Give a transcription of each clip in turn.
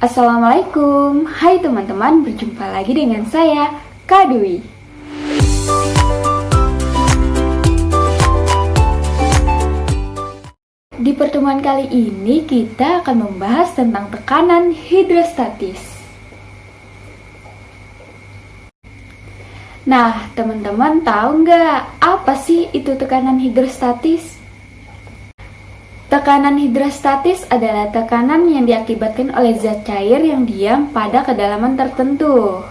Assalamualaikum, hai teman-teman, berjumpa lagi dengan saya, Kak Dwi. Di pertemuan kali ini kita akan membahas tentang tekanan hidrostatis. Nah, teman-teman tahu nggak apa sih itu tekanan hidrostatis? Tekanan hidrostatis adalah tekanan yang diakibatkan oleh zat cair yang diam pada kedalaman tertentu.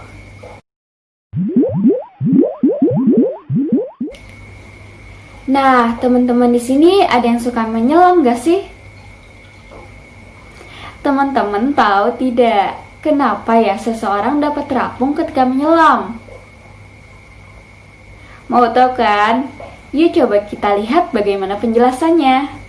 Nah, teman-teman di sini ada yang suka menyelam nggak sih? Teman-teman tahu tidak, kenapa ya seseorang dapat terapung ketika menyelam? Mau tahu kan? Yuk coba kita lihat bagaimana penjelasannya.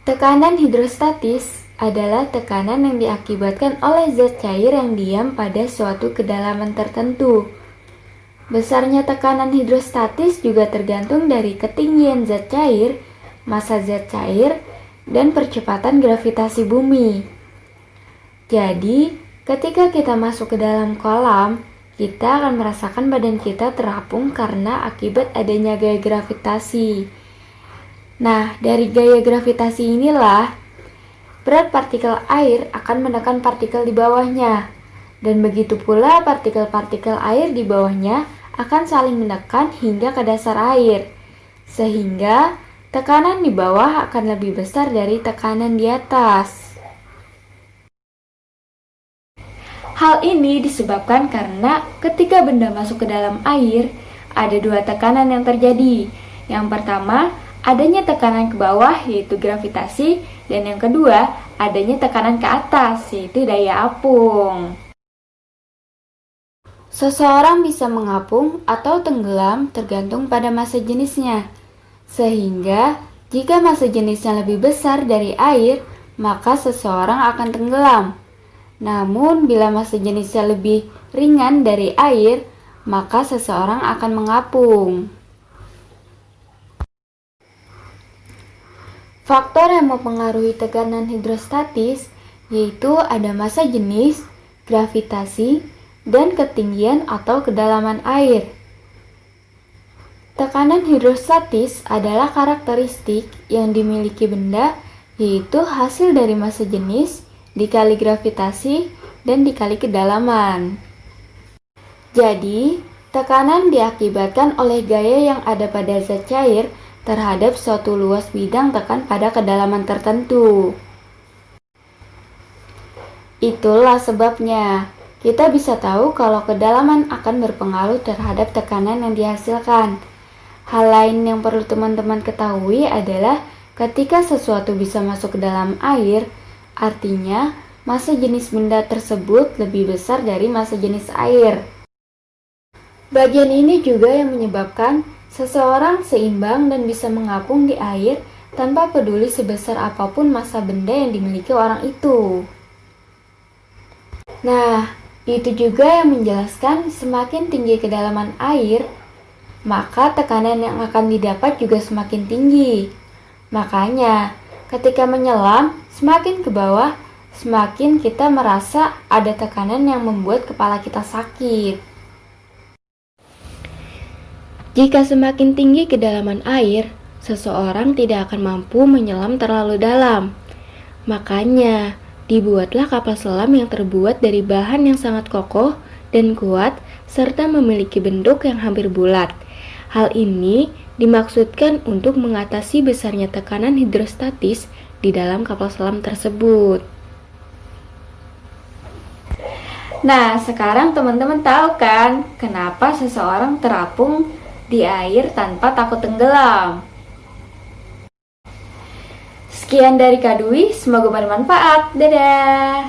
Tekanan hidrostatis adalah tekanan yang diakibatkan oleh zat cair yang diam pada suatu kedalaman tertentu. Besarnya tekanan hidrostatis juga tergantung dari ketinggian zat cair, massa zat cair, dan percepatan gravitasi bumi. Jadi, ketika kita masuk ke dalam kolam, kita akan merasakan badan kita terapung karena akibat adanya gaya gravitasi. Nah, dari gaya gravitasi inilah berat partikel air akan menekan partikel di bawahnya, dan begitu pula partikel-partikel air di bawahnya akan saling menekan hingga ke dasar air, sehingga tekanan di bawah akan lebih besar dari tekanan di atas. Hal ini disebabkan karena ketika benda masuk ke dalam air, ada dua tekanan yang terjadi. Yang pertama, adanya tekanan ke bawah yaitu gravitasi, dan yang kedua adanya tekanan ke atas yaitu daya apung. Seseorang bisa mengapung atau tenggelam tergantung pada massa jenisnya. Sehingga jika massa jenisnya lebih besar dari air, maka seseorang akan tenggelam. Namun bila massa jenisnya lebih ringan dari air, maka seseorang akan mengapung. Faktor yang mempengaruhi tekanan hidrostatis yaitu ada massa jenis, gravitasi, dan ketinggian atau kedalaman air. Tekanan hidrostatis adalah karakteristik yang dimiliki benda, yaitu hasil dari massa jenis dikali gravitasi dan dikali kedalaman. Jadi, tekanan diakibatkan oleh gaya yang ada pada zat cair terhadap suatu luas bidang tekan pada kedalaman tertentu. Itulah sebabnya kita bisa tahu kalau kedalaman akan berpengaruh terhadap tekanan yang dihasilkan. Hal lain yang perlu teman-teman ketahui adalah ketika sesuatu bisa masuk ke dalam air, artinya massa jenis benda tersebut lebih besar dari massa jenis air. Bagian ini juga yang menyebabkan seseorang seimbang dan bisa mengapung di air tanpa peduli sebesar apapun massa benda yang dimiliki orang itu. Nah, itu juga yang menjelaskan semakin tinggi kedalaman air, maka tekanan yang akan didapat juga semakin tinggi. Makanya, ketika menyelam, semakin ke bawah, semakin kita merasa ada tekanan yang membuat kepala kita sakit. Jika semakin tinggi kedalaman air, seseorang tidak akan mampu menyelam terlalu dalam. Makanya, dibuatlah kapal selam yang terbuat dari bahan yang sangat kokoh dan kuat, serta memiliki bentuk yang hampir bulat. Hal ini dimaksudkan untuk mengatasi besarnya tekanan hidrostatis di dalam kapal selam tersebut. Nah, sekarang teman-teman tahu kan kenapa seseorang terapung di air tanpa takut tenggelam. Sekian dari Kak Dwi, semoga bermanfaat. Dadah!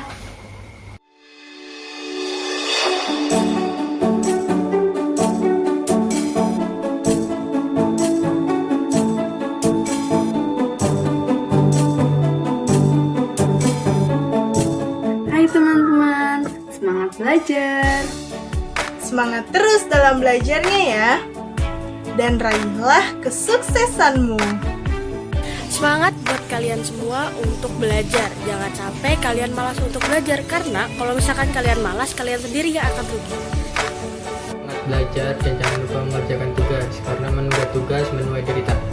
Hai teman-teman, semangat belajar! Semangat terus dalam belajarnya ya! Dan raihlah kesuksesanmu. Semangat buat kalian semua untuk belajar. Jangan sampai kalian malas untuk belajar, karena kalau misalkan kalian malas, kalian sendiri yang akan rugi. Semangat belajar dan jangan lupa mengerjakan tugas, karena menunda tugas menuai derita.